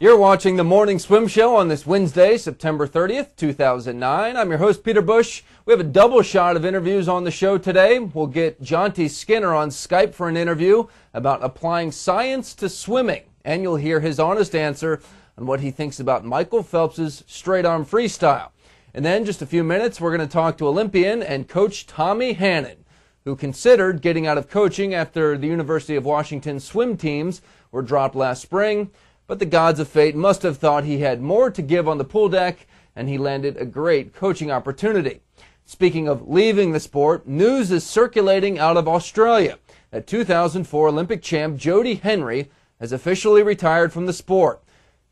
You're watching the Morning Swim Show on this Wednesday, September 30th, 2009. I'm your host, Peter Bush. We have a double shot of interviews on the show today. We'll get Jonty Skinner on Skype for an interview about applying science to swimming, and you'll hear his honest answer on what he thinks about Michael Phelps's straight-arm freestyle. And then, just a few minutes, we're going to talk to Olympian and coach Tommy Hannan, who considered getting out of coaching after the University of Washington swim teams were dropped last spring. But the gods of fate must have thought he had more to give on the pool deck, and he landed a great coaching opportunity. Speaking of leaving the sport, news is circulating out of Australia that 2004 Olympic champ Jodie Henry has officially retired from the sport.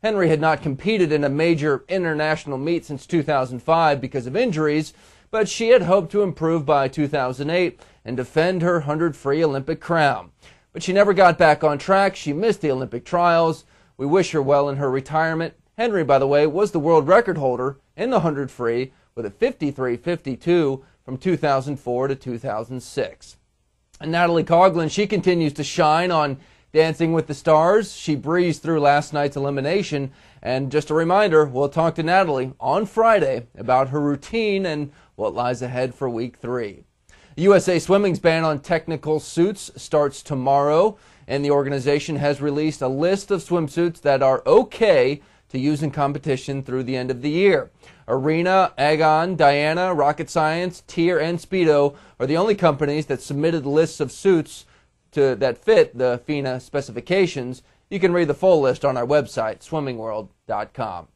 Henry had not competed in a major international meet since 2005 because of injuries, but she had hoped to improve by 2008 and defend her 100 free Olympic crown. But she never got back on track. She missed the Olympic trials. We wish her well in her retirement. Henry, by the way, was the world record holder in the 100 free with a 53.52 from 2004 to 2006. And Natalie Coughlin, she continues to shine on Dancing with the Stars. She breezed through last night's elimination. And just a reminder, we'll talk to Natalie on Friday about her routine and what lies ahead for Week 3. USA Swimming's ban on technical suits starts tomorrow, and the organization has released a list of swimsuits that are okay to use in competition through the end of the year. Arena, Agon, Diana, Rocket Science, Tier, and Speedo are the only companies that submitted lists of suits that fit the FINA specifications. You can read the full list on our website, swimmingworld.com.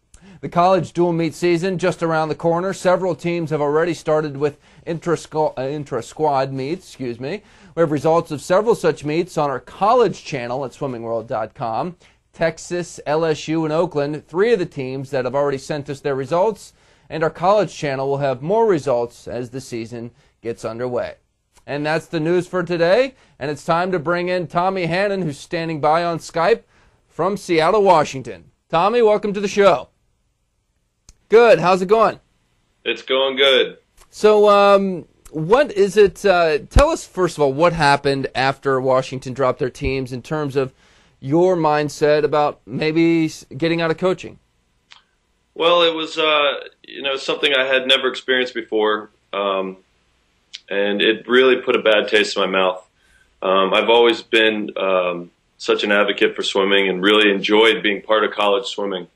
The college dual meet season just around the corner. Several teams have already started with intra-squad meets. We have results of several such meets on our college channel at swimmingworld.com. Texas, LSU, and Oakland, three of the teams that have already sent us their results, and our college channel will have more results as the season gets underway. And that's the news for today, and it's time to bring in Tommy Hannan, who's standing by on Skype from Seattle, Washington. Tommy, welcome to the show. Good. How's it going? It's going good. So, what is it? Tell us, first of all, what happened after Washington dropped their teams in terms of your mindset about maybe getting out of coaching. Well, it was, something I had never experienced before, and it really put a bad taste in my mouth. I've always been such an advocate for swimming and really enjoyed being part of college swimming.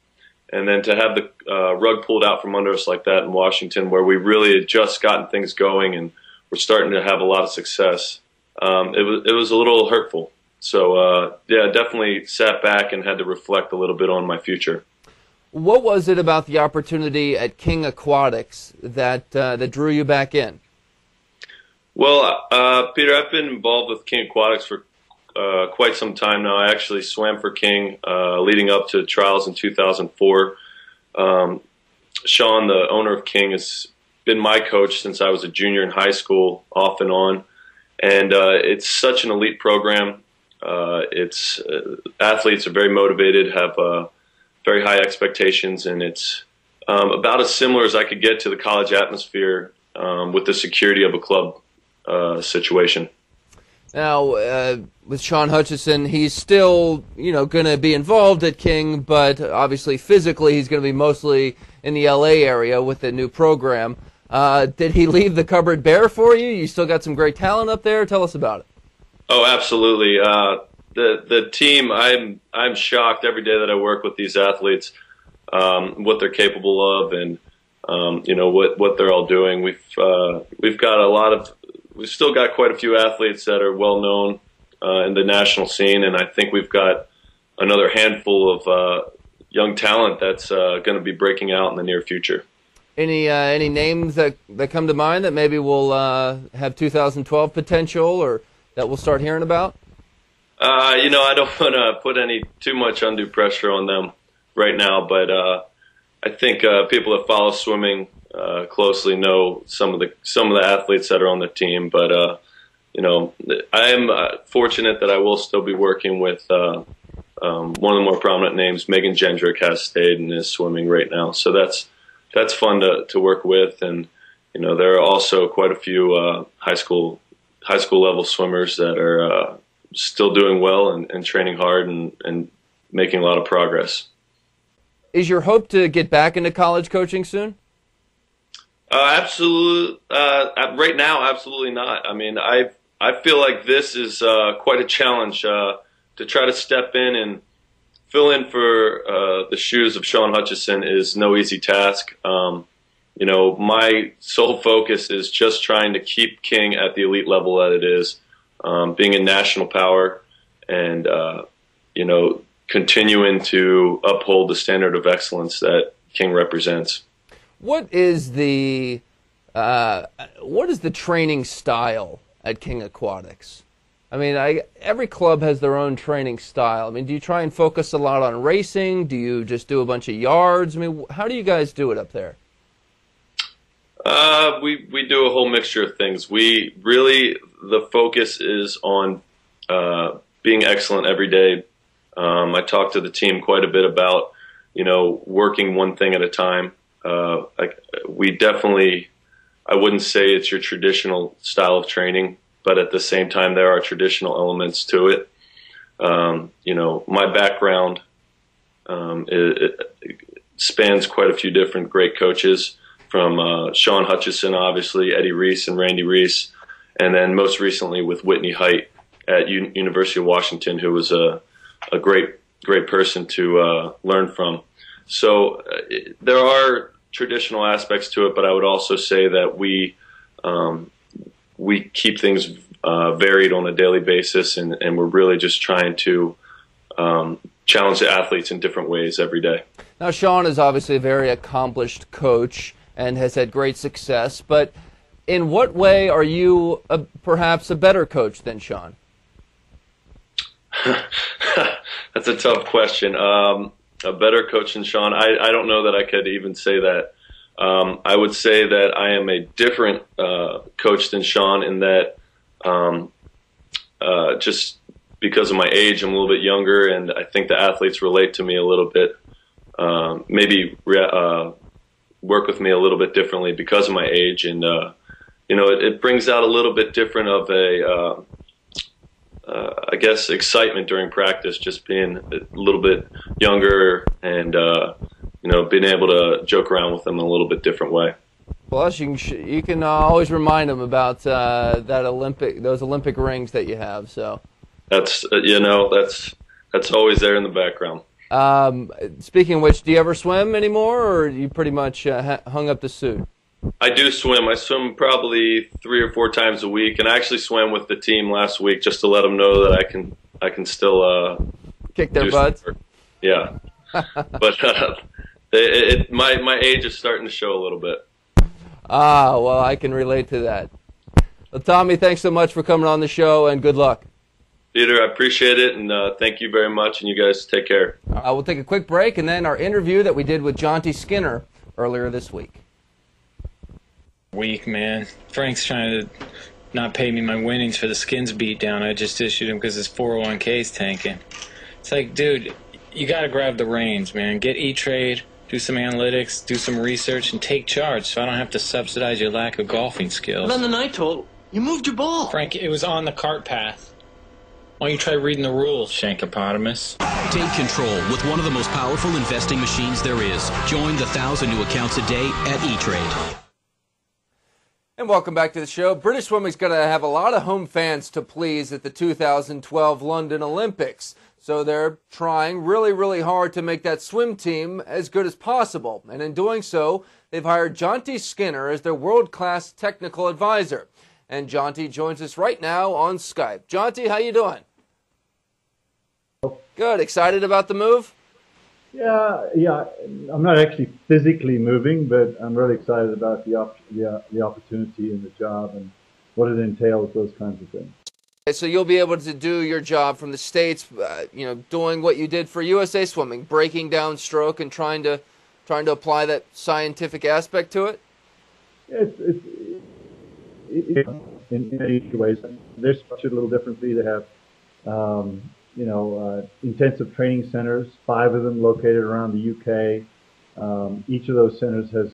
And then to have the rug pulled out from under us like that in Washington, where we really had just gotten things going and we're starting to have a lot of success, it was a little hurtful. So, definitely sat back and had to reflect a little bit on my future. What was it about the opportunity at King Aquatics that drew you back in? Well, Peter, I've been involved with King Aquatics for quite some time now. I actually swam for King leading up to trials in 2004. Sean, the owner of King, has been my coach since I was a junior in high school, off and on. And it's such an elite program. Athletes are very motivated, have very high expectations, and it's about as similar as I could get to the college atmosphere with the security of a club situation. Now, with Sean Hutchison, he's still, going to be involved at King, but obviously physically he's going to be mostly in the L.A. area with the new program. Did he leave the cupboard bare for you? You still got some great talent up there. Tell us about it. Oh, absolutely. The team, I'm shocked every day that I work with these athletes, what they're capable of, and what they're all doing. We've still got quite a few athletes that are well known in the national scene, and I think we've got another handful of young talent that's going to be breaking out in the near future. Any names that come to mind that maybe will have 2012 potential or that we'll start hearing about? I don't want to put too much undue pressure on them right now, but I think people that follow swimming closely know some of the athletes that are on the team. But I am fortunate that I will still be working with one of the more prominent names. Megan Gendrick has stayed and is swimming right now, so that's fun to work with. And there are also quite a few high school level swimmers that are still doing well and training hard and making a lot of progress. Is your hope to get back into college coaching soon? Absolutely. Right now, absolutely not. I mean, I feel like this is quite a challenge to try to step in and fill in for the shoes of Sean Hutchison is no easy task. You know, my sole focus is just trying to keep King at the elite level that it is, being a national power, and you know, continuing to uphold the standard of excellence that King represents. What is the training style at King Aquatics? I mean, every club has their own training style. I mean, do you try and focus a lot on racing? Do you just do a bunch of yards? I mean, how do you guys do it up there? We do a whole mixture of things. We really, the focus is on being excellent every day. I talk to the team quite a bit about, you know, working one thing at a time. We definitely, I wouldn't say it's your traditional style of training, but at the same time, there are traditional elements to it. You know, my background it spans quite a few different great coaches, from Sean Hutchison, obviously, Eddie Reese and Randy Reese, and then most recently with Whitney Height at University of Washington, who was a great person to learn from. So there are traditional aspects to it, but I would also say that we keep things varied on a daily basis, and we're really just trying to challenge the athletes in different ways every day. Now, Sean is obviously a very accomplished coach and has had great success, but in what way are you perhaps a better coach than Sean? That's a tough question. A better coach than Sean, I don't know that I could even say that. I would say that I am a different coach than Sean in that just because of my age, I'm a little bit younger, and I think the athletes relate to me a little bit, maybe work with me a little bit differently because of my age, and you know, it brings out a little bit different of a I guess excitement during practice, just being a little bit younger and you know, being able to joke around with them in a little bit different way. Plus, you can always remind them about those Olympic rings that you have. So that's you know, that's always there in the background. Speaking of which, do you ever swim anymore, or you pretty much hung up the suit? I do swim. I swim probably 3 or 4 times a week, and I actually swam with the team last week just to let them know that I can still kick their butts. Yeah, but my age is starting to show a little bit. Ah, well, I can relate to that. Well, Tommy, thanks so much for coming on the show, and good luck. Peter, I appreciate it, and thank you very much, and you guys take care. We'll take a quick break, and then our interview that we did with Jonty Skinner earlier this week. Weak, man. Frank's trying to not pay me my winnings for the Skins beatdown I just issued him because his 401k's tanking. It's like, dude, you got to grab the reins, man. Get E-Trade, do some analytics, do some research, and take charge so I don't have to subsidize your lack of golfing skills. But on the night total, you moved your ball. Frank, it was on the cart path. Why don't you try reading the rules, Shankopotamus? Take control with one of the most powerful investing machines there is. Join the 1,000 new accounts a day at E-Trade. And welcome back to the show. British swimming's going to have a lot of home fans to please at the 2012 London Olympics. So they're trying really, really hard to make that swim team as good as possible. And in doing so, they've hired Jonty Skinner as their world-class technical advisor. And Jonty joins us right now on Skype. Jonty, how you doing? Good. Excited about the move? Yeah. I'm not actually physically moving, but I'm really excited about the opportunity and the job and what it entails, those kinds of things. So you'll be able to do your job from the States, doing what you did for USA Swimming, breaking down stroke and trying to apply that scientific aspect to it. It's in many ways. They're structured a little differently. They have intensive training centers, 5 of them located around the UK. Each of those centers has